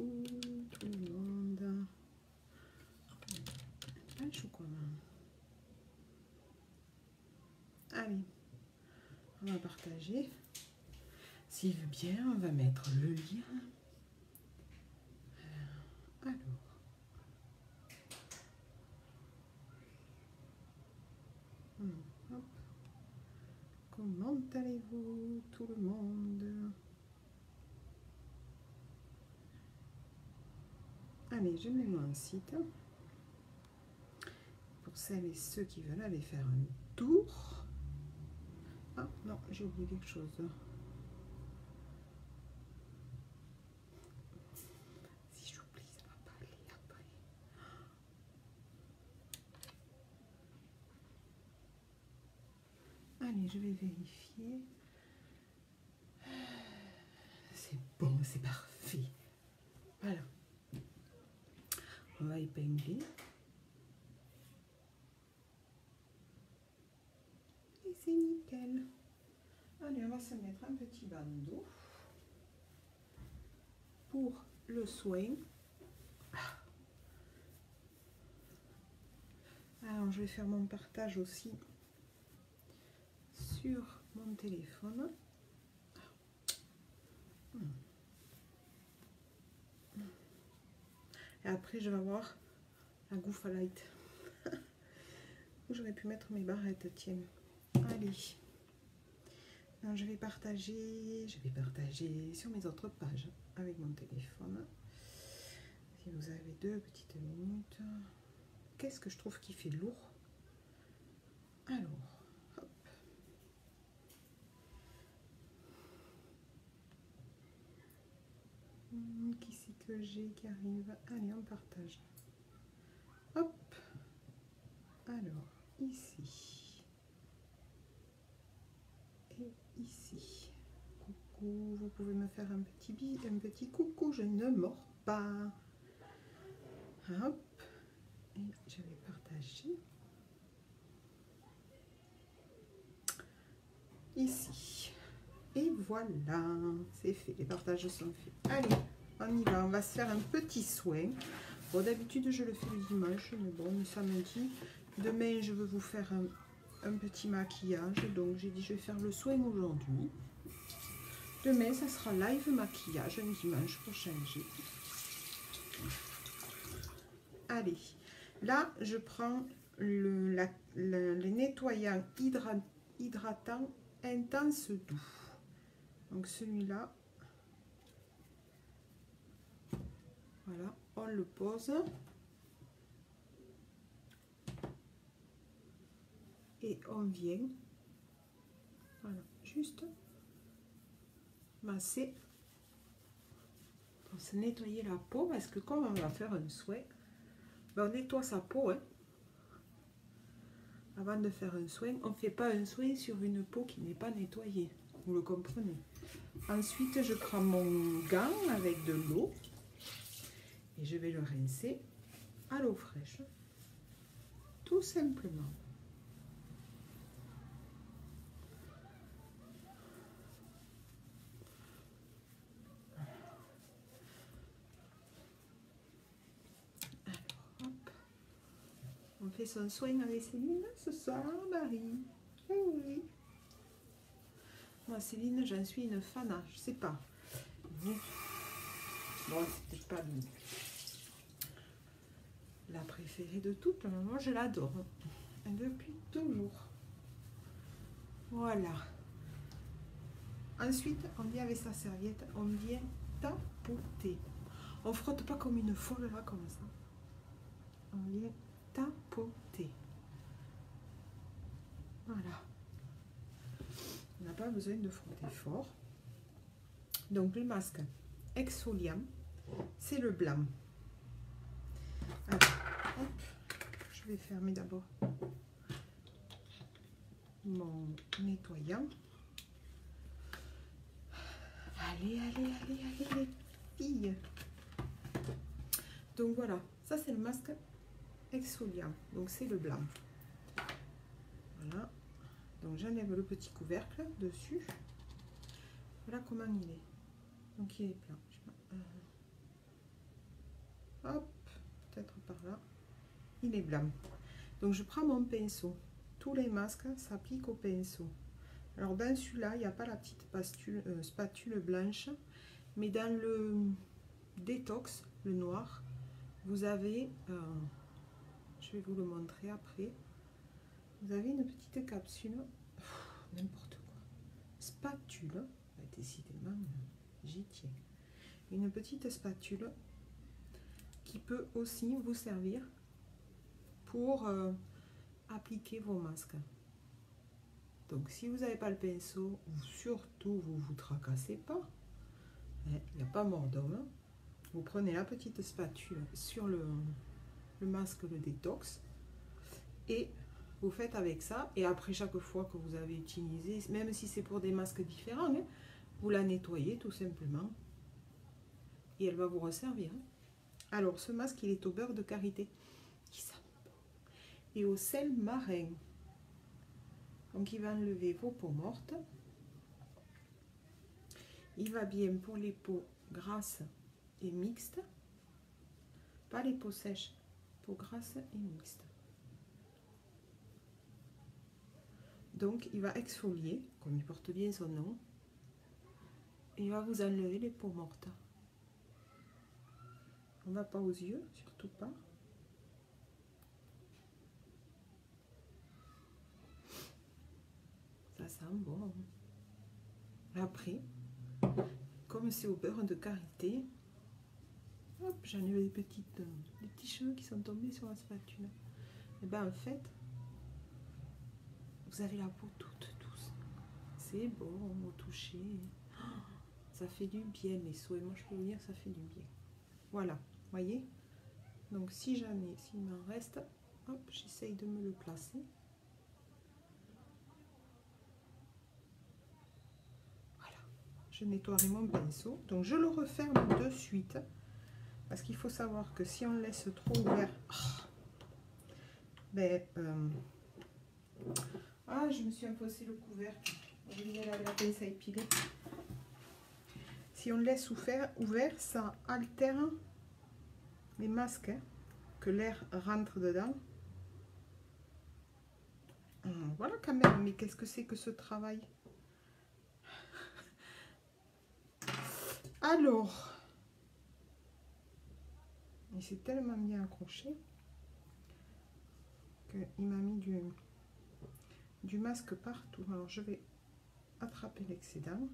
allez-vous tout le monde? Pas le chocolat. Allez, on va partager. S'il veut bien, on va mettre le lien. Alors. Hop. Comment allez-vous tout le monde? Allez, je mets mon site. Pour celles et ceux qui veulent aller faire un tour. Ah non, j'ai oublié quelque chose. Si j'oublie, ça va pas aller après. Allez, je vais vérifier. C'est bon, c'est parfait. Voilà. On va épingler. Et c'est nickel. Allez, on va se mettre un petit bandeau pour le soin. Alors, je vais faire mon partage aussi sur mon téléphone. Et après, je vais avoir la Goofa Light. J'aurais pu mettre mes barrettes, tiens. Allez. Alors, je vais partager sur mes autres pages avec mon téléphone. Si vous avez 2 petites minutes. Qu'est-ce que je trouve qui fait lourd? Alors, hop. Qui c'est que j'ai qui arrive? Allez, on partage. Hop. Alors, ici. Et ici. Coucou, vous pouvez me faire un petit coucou, je ne mords pas. Hop. Et je vais partager. Ici. Et voilà, c'est fait, les partages sont faits. Allez, on y va, on va se faire un petit soin. Bon, d'habitude, je le fais le dimanche, mais bon, le samedi. Demain, je veux vous faire un petit maquillage, donc j'ai dit je vais faire le soin aujourd'hui. Demain, ça sera live maquillage, un dimanche pour changer. Allez, là, je prends le nettoyant hydratant intense doux. Donc celui-là, voilà, on le pose. Et on vient, voilà, juste masser pour se nettoyer la peau, parce que comme on va faire un soin, ben on nettoie sa peau, hein. Avant de faire un soin, on ne fait pas un soin sur une peau qui n'est pas nettoyée, vous le comprenez. Ensuite, je prends mon gant avec de l'eau et je vais le rincer à l'eau fraîche, tout simplement. On fait son soin avec Céline ce soir, Marie. Oh oui. Moi, Céline, j'en suis une fan, je sais pas. Bon, c'est peut-être pas la préférée de toutes, mais moi, je l'adore. Depuis toujours. Voilà. Ensuite, on vient avec sa serviette, on vient tapoter. On frotte pas comme une folle là, comme ça. On vient tapoter. Voilà. On n'a pas besoin de frotter fort. Donc le masque exfoliant, c'est le blanc. Alors, hop, je vais fermer d'abord mon nettoyant. Allez, allez, allez, allez, les filles. Donc voilà, ça c'est le masque exfoliant. Donc c'est le blanc. Voilà. Donc j'enlève le petit couvercle dessus. Voilà comment il est. Donc il est plein. il est blanc. Donc je prends mon pinceau. Tous les masques s'appliquent au pinceau. Alors dans celui-là, il n'y a pas la petite spatule blanche, mais dans le détox, le noir, vous avez, je vais vous le montrer après, vous avez une petite capsule, n'importe quoi, spatule, décidément, j'y tiens, une petite spatule qui peut aussi vous servir pour appliquer vos masques. Donc si vous n'avez pas le pinceau, surtout vous tracassez pas, il n'y a pas mort d'homme. Vous prenez la petite spatule sur le masque, le détox, et vous faites avec ça. Et après chaque fois que vous avez utilisé, même si c'est pour des masques différents, hein, vous la nettoyez tout simplement et elle va vous resservir. Alors ce masque, il est au beurre de karité qui sent bon et au sel marin. Donc il va enlever vos peaux mortes. Il va bien pour les peaux grasses et mixtes, pas les peaux sèches, peaux grasses et mixtes. Donc il va exfolier, comme il porte bien son nom, et il va vous enlever les peaux mortes. On ne va pas aux yeux, surtout pas. Ça sent bon. Après, comme c'est au beurre de karité, hop, j'en ai des petits cheveux qui sont tombés sur la spatule. Et bien en fait, vous avez la peau toute douce. C'est bon au toucher. Ça fait du bien les souhaits. Moi je peux vous dire, ça fait du bien. Voilà, voyez. Donc si j'en ai, s'il m'en reste, hop, j'essaye de me le placer. Voilà, je nettoierai mon pinceau. Donc je le referme de suite. Parce qu'il faut savoir que si on le laisse trop ouvert, je me suis imposé le couvercle. Je vais aller la pince à épiler. Si on le laisse ouvert, ça altère les masques, hein, que l'air rentre dedans. Voilà quand même, mais qu'est-ce que c'est que ce travail? Alors, il s'est tellement bien accroché qu'il m'a mis du masque partout. Alors je vais attraper l'excédent.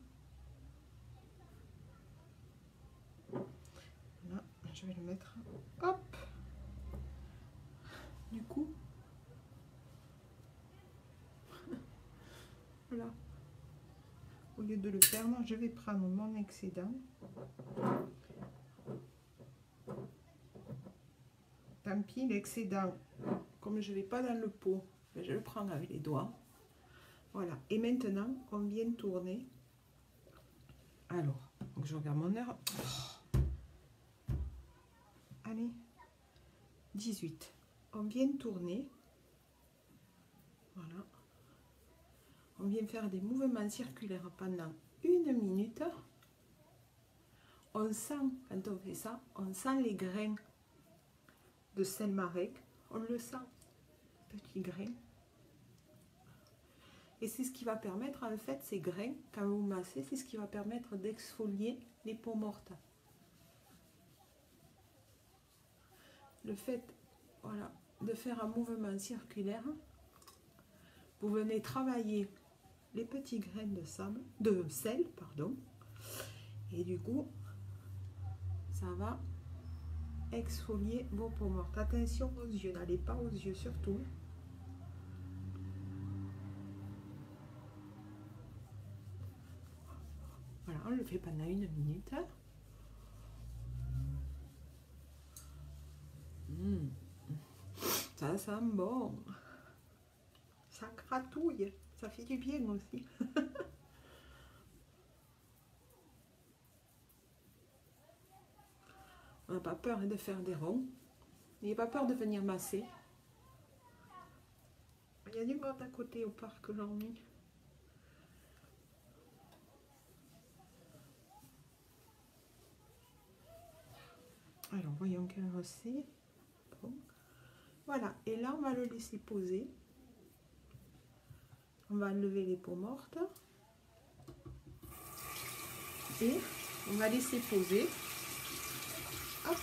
Là, je vais le mettre. Hop. Du coup, voilà. Au lieu de le perdre, je vais prendre mon excédent. Tant pis, l'excédent, comme je ne vais pas dans le pot, je le prends avec les doigts. Voilà. Et maintenant, on vient tourner. Alors, donc je regarde mon heure. Allez, 18. On vient tourner. Voilà. On vient faire des mouvements circulaires pendant 1 minute. On sent, quand on fait ça, on sent les grains de sel marin. On le sent, petits grains. Et c'est ce qui va permettre, en fait, ces grains, quand vous massez, c'est ce qui va permettre d'exfolier les peaux mortes. Le fait, voilà, de faire un mouvement circulaire, vous venez travailler les petits grains de sel, pardon, et du coup, ça va exfolier vos peaux mortes. Attention aux yeux, n'allez pas aux yeux surtout. Voilà, on le fait pendant 1 minute. Ça sent bon. Ça gratouille. Ça fait du bien aussi. On n'a pas peur de faire des ronds. N'ayez pas peur de venir masser. Il y a du monde à côté au parc aujourd'hui. Alors, voyons quelle recette. Bon. Voilà, et là on va le laisser poser. On va enlever les peaux mortes. Et on va laisser poser. Hop,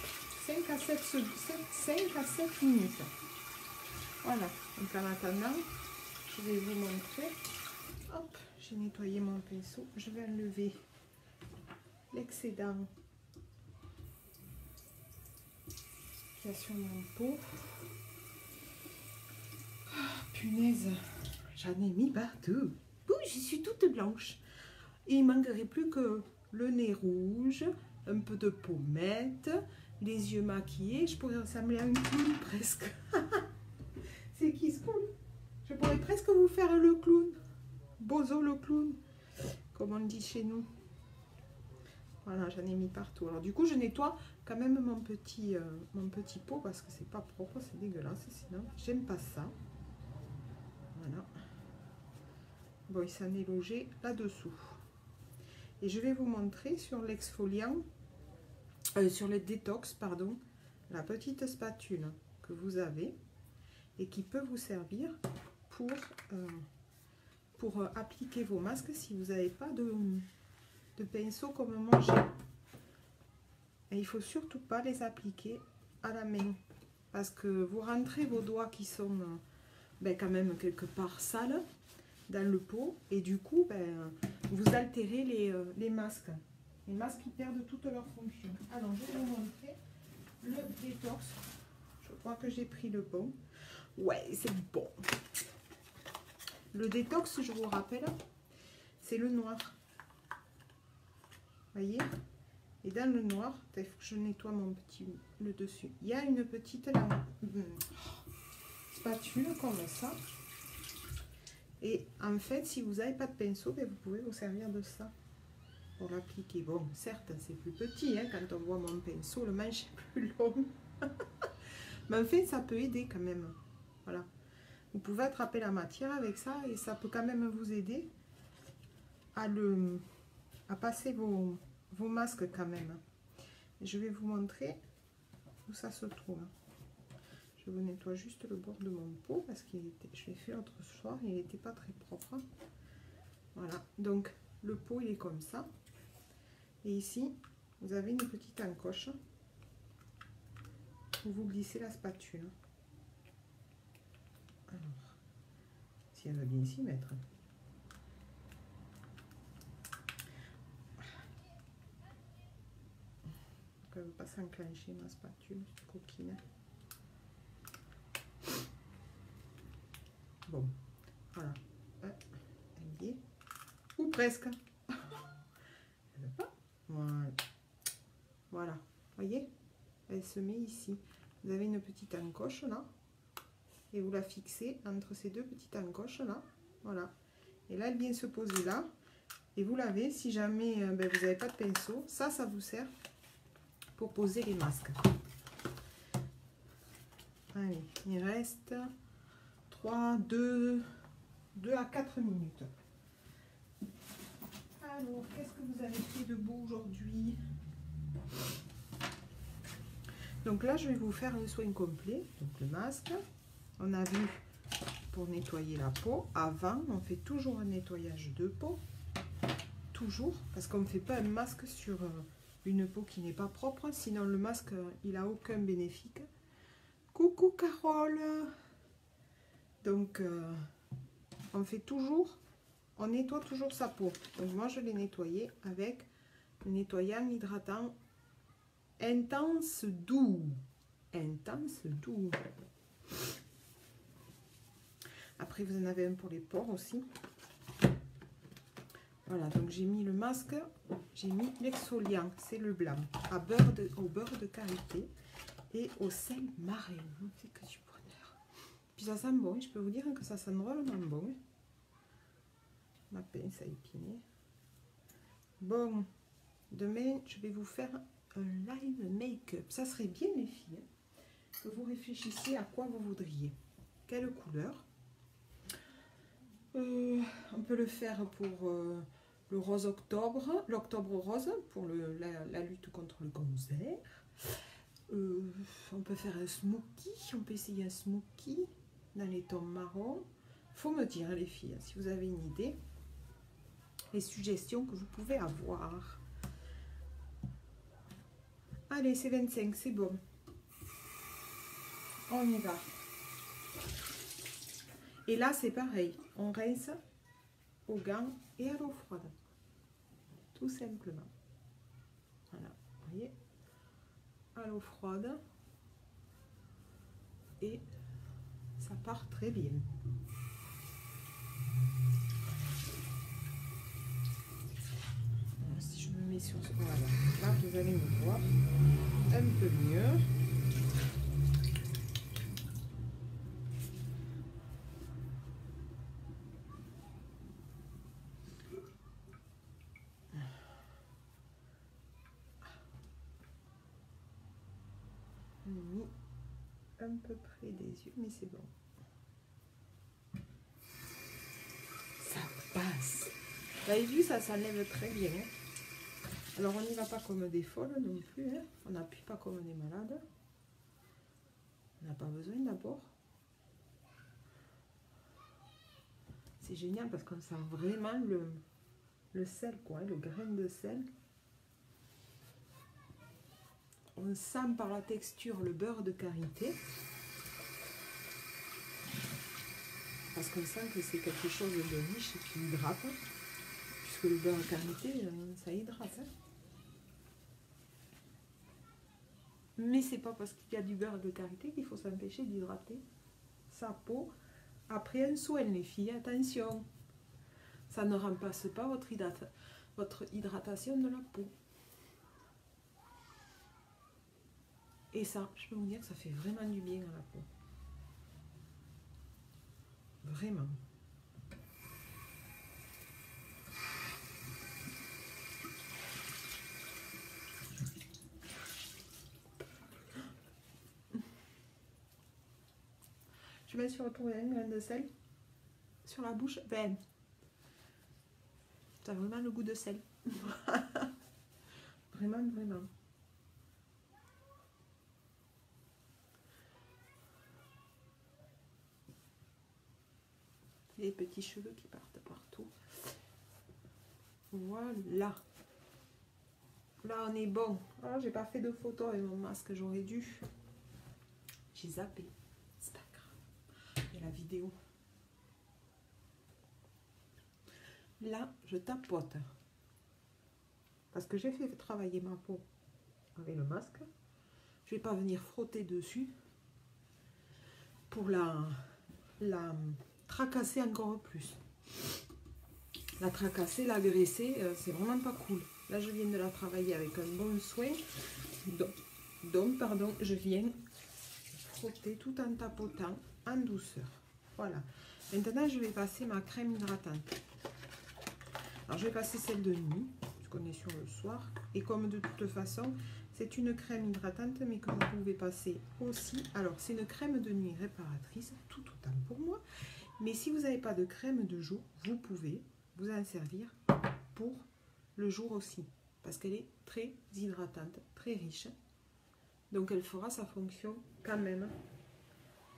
5 à 7 minutes. Voilà, donc en attendant, je vais vous montrer. Hop, j'ai nettoyé mon pinceau. Je vais enlever l'excédent qu'il y a sur mon pot. Oh, punaise, j'en ai mis partout. Ouh, je suis toute blanche. Et il ne manquerait plus que le nez rouge, un peu de pommette, les yeux maquillés. Je pourrais ressembler à une clown presque. C'est qui ce clown? Je pourrais presque vous faire le clown. Bozo le clown, comme on dit chez nous. Voilà, j'en ai mis partout. Alors du coup, je nettoie quand même mon petit pot parce que c'est pas propre, c'est dégueulasse. Sinon, j'aime pas ça. Voilà. Bon, il s'en est logé là-dessous. Et je vais vous montrer sur l'exfoliant, sur le détox, pardon, la petite spatule que vous avez et qui peut vous servir pour appliquer vos masques si vous n'avez pas de pinceau comme moi j'ai. Et il ne faut surtout pas les appliquer à la main parce que vous rentrez vos doigts qui sont quand même quelque part sales dans le pot et du coup vous altérez les masques. Les masques qui perdent toute leur fonction. Alors je vais vous montrer le détox. Je crois que j'ai pris le bon. Ouais, c'est bon. Le détox, je vous rappelle, c'est le noir. Voyez? Et dans le noir, il faut que je nettoie le dessus. Il y a une petite spatule comme ça. Et en fait, si vous n'avez pas de pinceau, vous pouvez vous servir de ça pour l'appliquer. Bon, certes, c'est plus petit. Hein, quand on voit mon pinceau, le manche est plus long. Mais en fait, ça peut aider quand même. Voilà. Vous pouvez attraper la matière avec ça et ça peut quand même vous aider à passer vos masques quand même. Je vais vous montrer où ça se trouve. Je vous nettoie juste le bord de mon pot parce que je l'ai fait l'autre soir et il n'était pas très propre. Voilà, donc le pot il est comme ça. Et ici, vous avez une petite encoche où vous glissez la spatule. Alors, si elle veut bien s'y mettre. Elle ne veut pas s'enclencher ma spatule, cette coquine. Bon, voilà. Elle y est. Ou presque. Elle veut pas. Voilà. Voilà. Voyez? Elle se met ici. Vous avez une petite encoche là. Et vous la fixez entre ces deux petites encoches là. Voilà. Et là, elle vient se poser là. Et vous l'avez, si jamais vous n'avez pas de pinceau, ça vous sert pour poser les masques. Allez, il reste 2 à 4 minutes. Alors, qu'est-ce que vous avez fait de beau aujourd'hui? Donc là, je vais vous faire le soin complet. Donc le masque, on a vu pour nettoyer la peau. Avant, on fait toujours un nettoyage de peau. Toujours, parce qu'on ne fait pas un masque sur une peau qui n'est pas propre. Sinon, le masque, il n'a aucun bénéfice. Coucou Carole! Donc, on nettoie toujours sa peau. Donc moi, je l'ai nettoyé avec le nettoyant hydratant Intense Doux. Intense Doux. Après, vous en avez un pour les pores aussi. Voilà, donc j'ai mis le masque, j'ai mis l'exfoliant, c'est le blanc, au beurre de karité et au sel marin. C'est que du bonheur. Puis ça sent bon, je peux vous dire que ça sent drôlement bon. Ma pince à épiner. Bon, demain, je vais vous faire un live make-up. Ça serait bien, les filles, que vous réfléchissiez à quoi vous voudriez. Quelle couleur? On peut le faire pour le rose octobre, l'octobre rose, pour la lutte contre le cancer. On peut faire un smoky, on peut essayer un smoky dans les tons marron. Faut me dire les filles, si vous avez une idée, les suggestions que vous pouvez avoir. Allez, c'est 25, c'est bon. On y va. Et là, c'est pareil. On rince au gant et à l'eau froide. Tout simplement. Voilà, vous voyez, à l'eau froide. Et ça part très bien. Alors, si je me mets sur ce... Voilà, là, vous allez me voir un peu mieux. Mis un peu près des yeux, mais c'est bon. Ça passe. Vous avez vu, ça s'enlève très bien. Alors, on n'y va pas comme des folles non plus. Hein. On n'appuie pas comme des malades. On n'a pas besoin d'abord. C'est génial parce qu'on sent vraiment le sel, quoi, le grain de sel. On sent par la texture le beurre de karité. Parce qu'on sent que c'est quelque chose de riche et qui hydrate. Puisque le beurre de karité, ça hydrate. Hein. Mais c'est pas parce qu'il y a du beurre de karité qu'il faut s'empêcher d'hydrater sa peau après un soin, les filles. Attention, ça ne remplace pas votre hydratation de la peau. Et ça, je peux vous dire que ça fait vraiment du bien à la peau. Vraiment. Je me suis retrouvée un grain de sel sur la bouche. Ben, ça a vraiment le goût de sel. Vraiment, vraiment. Les petits cheveux qui partent partout. Voilà. Là, on est bon. Oh, j'ai pas fait de photo avec mon masque, j'aurais dû. J'ai zappé. C'est pas grave. Il y a la vidéo. Là, je tapote. Parce que j'ai fait travailler ma peau avec le masque. Je vais pas venir frotter dessus pour la tracasser encore plus. La tracasser, l'agresser, c'est vraiment pas cool. Là, je viens de la travailler avec un bon soin. Donc, pardon, je viens frotter tout en tapotant en douceur. Voilà. Maintenant, je vais passer ma crème hydratante. Alors, je vais passer celle de nuit, puisqu'on est sur le soir. Et comme de toute façon, c'est une crème hydratante, mais que vous pouvez passer aussi. Alors, c'est une crème de nuit réparatrice, tout autant pour moi. Mais si vous n'avez pas de crème de jour, vous pouvez vous en servir pour le jour aussi. Parce qu'elle est très hydratante, très riche. Donc, elle fera sa fonction quand même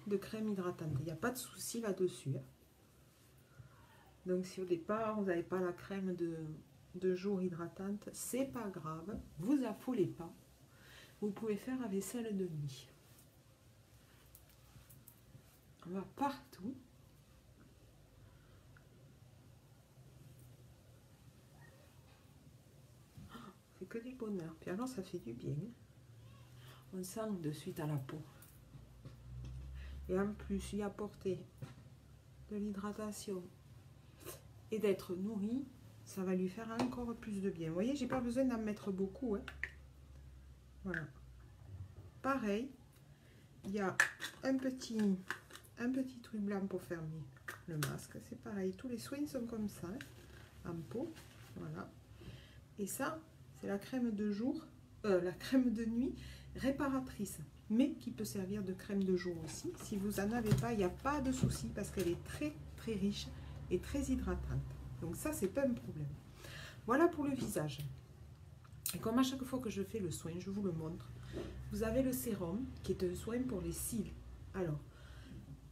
de crème hydratante. Il n'y a pas de souci là-dessus. Donc, si au départ, vous n'avez pas la crème de jour hydratante, c'est pas grave. Vous affolez pas. Vous pouvez faire avec celle de nuit. On va partout. C'est que du bonheur. Puis alors, ça fait du bien. On sent de suite à la peau. Et en plus, y apporter de l'hydratation et d'être nourri, ça va lui faire encore plus de bien. Vous voyez, j'ai pas besoin d'en mettre beaucoup. Hein. Voilà. Pareil, il y a un petit truc blanc pour fermer le masque. C'est pareil, tous les soins sont comme ça, hein, en peau. Voilà. Et ça, c'est la crème de jour, la crème de nuit réparatrice, mais qui peut servir de crème de jour aussi. Si vous n'en avez pas, il n'y a pas de souci parce qu'elle est très très riche et très hydratante. Donc ça, c'est pas un problème. Voilà pour le visage. Et comme à chaque fois que je fais le soin, je vous le montre. vous avez le sérum qui est un soin pour les cils. Alors,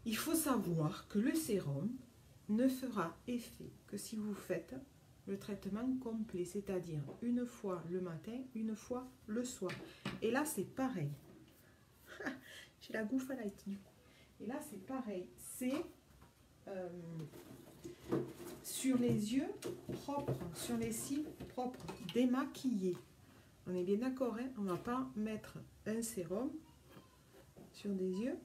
il faut savoir que le sérum ne fera effet que si vous faites le traitement complet, c'est-à-dire une fois le matin, une fois le soir. Et là, c'est pareil. J'ai la gouffe à light du coup. Et là, c'est pareil. C'est sur les yeux propres, sur les cils propres, démaquillés. On est bien d'accord, hein? On ne va pas mettre un sérum sur des yeux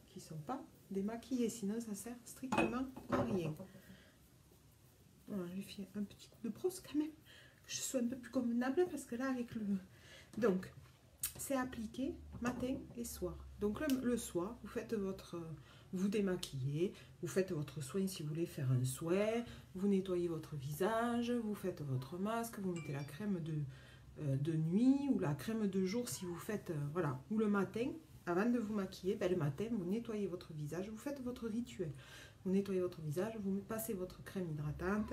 qui ne sont pas démaquillés, sinon ça sert strictement à rien. Voilà, j'ai fait un petit coup de brosse quand même, que je sois un peu plus convenable, parce que là, avec le... Donc, c'est appliqué matin et soir. Donc, le soir, vous faites votre... Vous démaquillez, vous faites votre soin si vous voulez faire un soin, vous nettoyez votre visage, vous faites votre masque, vous mettez la crème de nuit ou la crème de jour si vous faites... voilà, ou le matin, avant de vous maquiller, ben, le matin, vous nettoyez votre visage, vous faites votre rituel. Vous nettoyez votre visage, vous passez votre crème hydratante,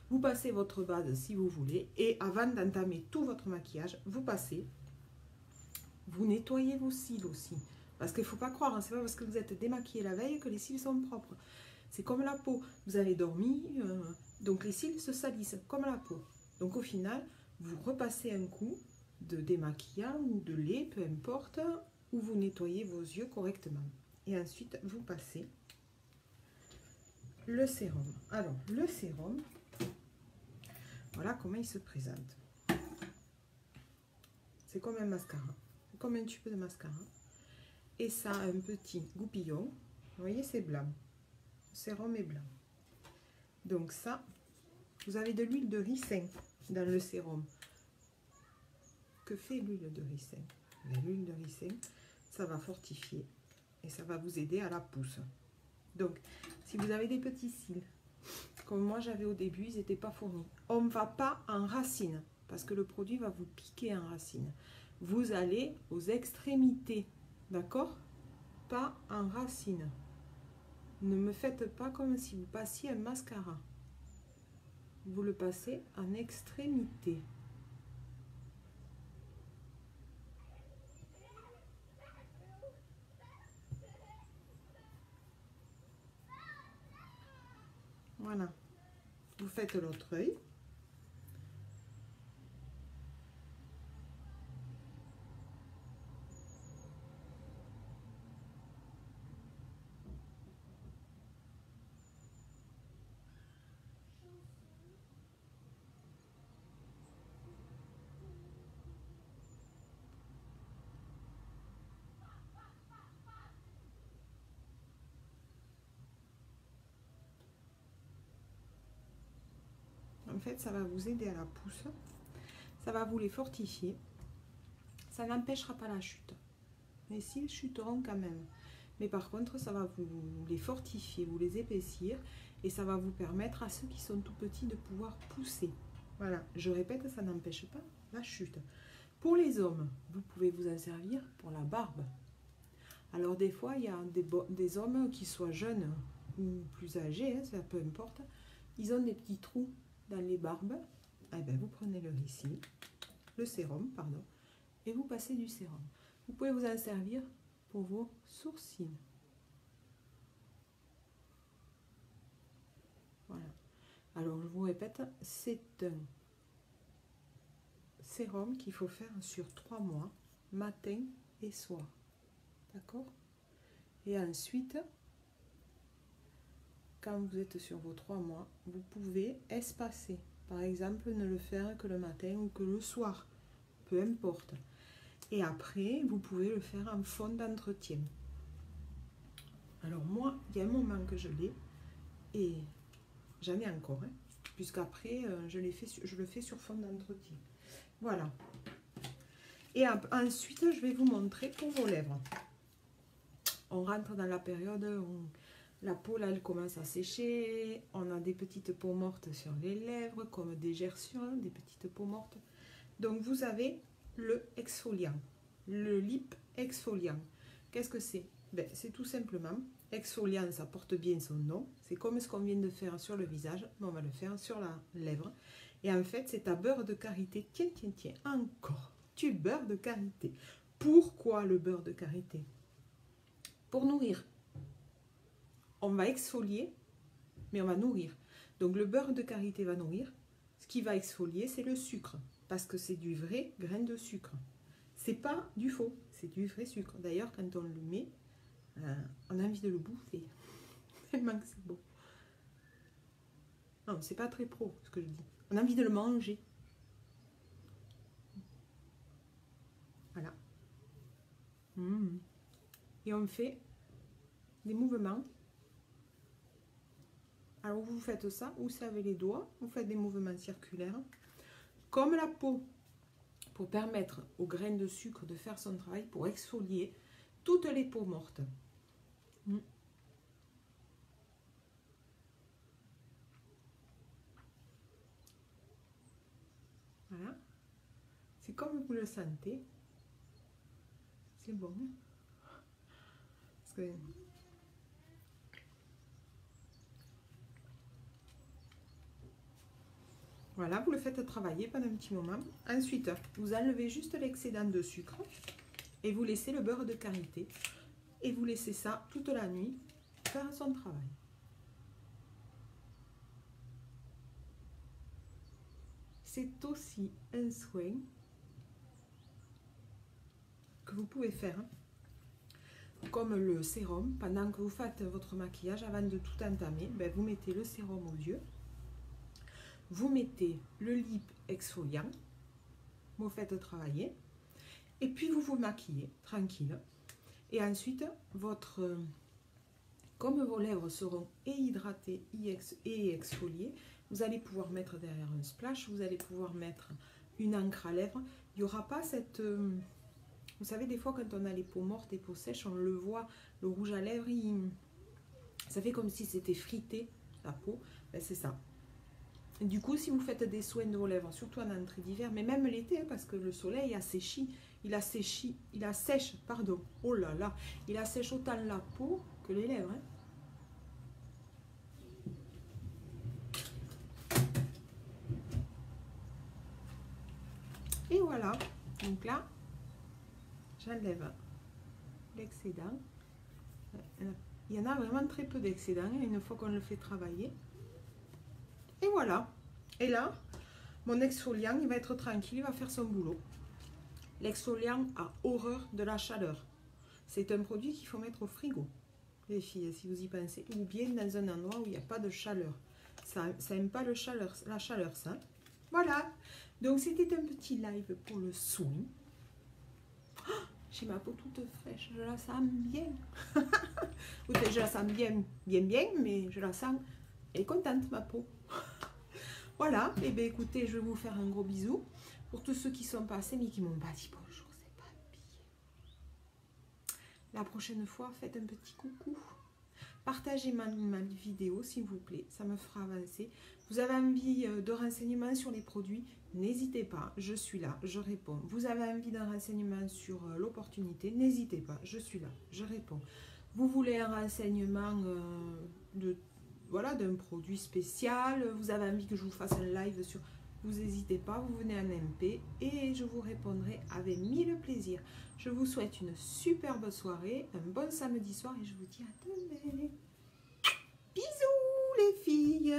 vous passez votre base si vous voulez. Et avant d'entamer tout votre maquillage, vous nettoyez vos cils aussi. Parce qu'il ne faut pas croire, hein, c'est pas parce que vous êtes démaquillé la veille que les cils sont propres. C'est comme la peau. Vous avez dormi, donc les cils se salissent comme la peau. Donc au final, vous repassez un coup de démaquillant ou de lait, peu importe, où vous nettoyez vos yeux correctement. Et ensuite, vous passez le sérum. Alors, le sérum, voilà comment il se présente. C'est comme un mascara, comme un tube de mascara. Et ça a un petit goupillon. Vous voyez, c'est blanc. Le sérum est blanc. Donc ça, vous avez de l'huile de ricin dans le sérum. Que fait l'huile de ricin? L'huile de ricin, ça va fortifier et ça va vous aider à la pousse. Donc, si vous avez des petits cils, comme moi j'avais au début, ils n'étaient pas fournis. On ne va pas en racine, parce que le produit va vous piquer en racine. Vous allez aux extrémités, d'accord? Pas en racine. Ne me faites pas comme si vous passiez un mascara. Vous le passez en extrémité. Voilà. Vous faites l'autre œil. En fait, ça va vous aider à la pousse. Ça va vous les fortifier. Ça n'empêchera pas la chute. Les cils chuteront quand même. Mais par contre, ça va vous les fortifier, vous les épaissir. Et ça va vous permettre à ceux qui sont tout petits de pouvoir pousser. Voilà, je répète, ça n'empêche pas la chute. Pour les hommes, vous pouvez vous en servir pour la barbe. Alors des fois, il y a des hommes qui soient jeunes ou plus âgés, hein, ça peu importe. Ils ont des petits trous dans les barbes. Eh bien, vous prenez le ricin, le sérum, pardon, et vous passez du sérum. Vous pouvez vous en servir pour vos sourcils. Voilà. Alors, je vous répète, c'est un sérum qu'il faut faire sur 3 mois, matin et soir. D'accord? Et ensuite, quand vous êtes sur vos 3 mois, vous pouvez espacer. Par exemple, ne le faire que le matin ou que le soir. Peu importe. Et après, vous pouvez le faire en fond d'entretien. Alors moi, il y a un moment que je l'ai. Et j'en ai encore. Hein, puisqu'après, je le fais sur fond d'entretien. Voilà. Et ensuite, je vais vous montrer pour vos lèvres. On rentre dans la période où la peau, là, elle commence à sécher. On a des petites peaux mortes sur les lèvres, comme des gerçures, des petites peaux mortes. Donc, vous avez le exfoliant, le lip exfoliant. Qu'est-ce que c'est? Ben, c'est tout simplement, exfoliant, ça porte bien son nom. C'est comme ce qu'on vient de faire sur le visage, mais on va le faire sur la lèvre. Et en fait, c'est à beurre de karité. Tiens, tiens, tiens, encore. Tu beurre de karité. Pourquoi le beurre de karité? Pour nourrir. On va exfolier, mais on va nourrir. Donc le beurre de karité va nourrir. Ce qui va exfolier, c'est le sucre, parce que c'est du vrai grain de sucre. C'est pas du faux, c'est du vrai sucre. D'ailleurs, quand on le met, on a envie de le bouffer. Tellement que c'est beau. Non, c'est pas très pro ce que je dis. On a envie de le manger. Voilà. Et on fait des mouvements. Alors vous faites ça, ou c'est avec les doigts, vous faites des mouvements circulaires, comme la peau, pour permettre au grain de sucre de faire son travail, pour exfolier toutes les peaux mortes. Voilà. C'est comme vous le sentez. C'est bon. Parce que... Voilà, vous le faites travailler pendant un petit moment. Ensuite, vous enlevez juste l'excédent de sucre et vous laissez le beurre de karité. Et vous laissez ça toute la nuit faire son travail. C'est aussi un soin que vous pouvez faire, comme le sérum. Pendant que vous faites votre maquillage, avant de tout entamer, vous mettez le sérum aux yeux. Vous mettez le lip exfoliant, vous faites travailler, et puis vous vous maquillez tranquille. Et ensuite, comme vos lèvres seront et hydratées et exfoliées, vous allez pouvoir mettre derrière un splash, vous allez pouvoir mettre une encre à lèvres. Il n'y aura pas cette... vous savez, des fois, quand on a les peaux mortes et peaux sèches, on le voit, le rouge à lèvres, ça fait comme si c'était frité, la peau. C'est ça. Du coup, si vous faites des soins de vos lèvres, surtout en entrée d'hiver, mais même l'été, parce que le soleil assèche, il assèche, pardon, oh là là, il assèche autant la peau que les lèvres. Et voilà, donc là, j'enlève l'excédent. Il y en a vraiment très peu d'excédent une fois qu'on le fait travailler. Et voilà. Et là, mon exfoliant, il va être tranquille, il va faire son boulot. L'exfoliant a horreur de la chaleur. C'est un produit qu'il faut mettre au frigo, les filles, si vous y pensez. Ou bien dans un endroit où il n'y a pas de chaleur. Ça n'aime pas la chaleur, ça. Voilà. Donc, c'était un petit live pour le soin. Oh, j'ai ma peau toute fraîche, je la sens bien. Je la sens bien, mais je la sens... Elle est contente, ma peau. Voilà, et bien écoutez, je vais vous faire un gros bisou. Pour tous ceux qui sont passés mais qui m'ont pas dit bonjour, c'est pas habillé. La prochaine fois, faites un petit coucou. Partagez ma vidéo s'il vous plaît, ça me fera avancer. Vous avez envie de renseignements sur les produits, n'hésitez pas, je suis là, je réponds. Vous avez envie d'un renseignement sur l'opportunité, n'hésitez pas, je suis là, je réponds. Vous voulez un renseignement d'un produit spécial, vous avez envie que je vous fasse un live sur... Vous n'hésitez pas, vous venez en MP et je vous répondrai avec 1000 plaisir. Je vous souhaite une superbe soirée, un bon samedi soir et je vous dis à demain. Bisous les filles!